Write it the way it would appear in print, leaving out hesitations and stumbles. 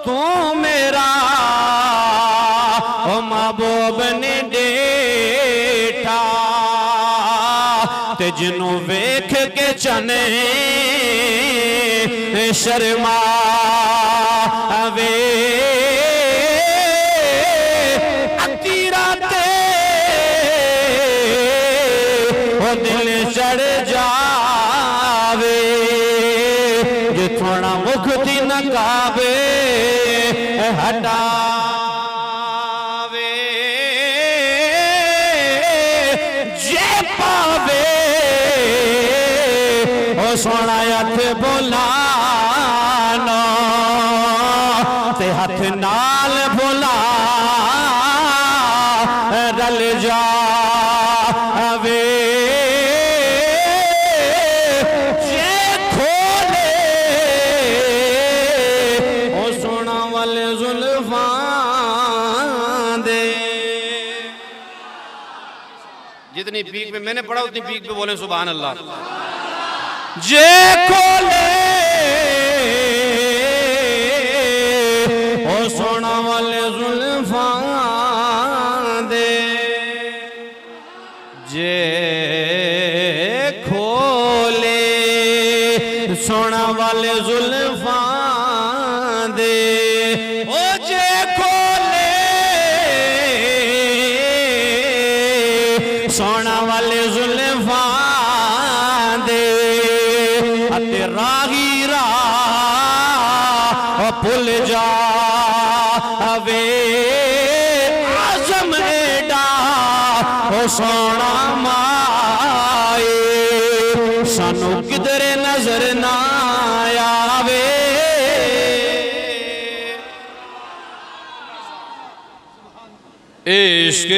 तू मेरा ओ महबूब ने डेठा ते जिन्नू वेख के चने शर्मा वे दिल चढ़ जावे जो थोड़ा मुख दी नकाबे हटावे जे पावे ओ सोना हथ बुलाना ते हथ नाल बुला रल जावे जितनी पीक पे मैंने पढ़ा उतनी पीक पे बोले सुभान अल्लाह। जे खोले ओ सोना वाले जुल्फां दे जे खोले सोना वाले जुल्फां दे ओ जे सोना वाले जुल्फां दे अते राही राह भुल जावे आज़म एडा ओ सोना माए सानू किधरे नजर ना आवे। इश्क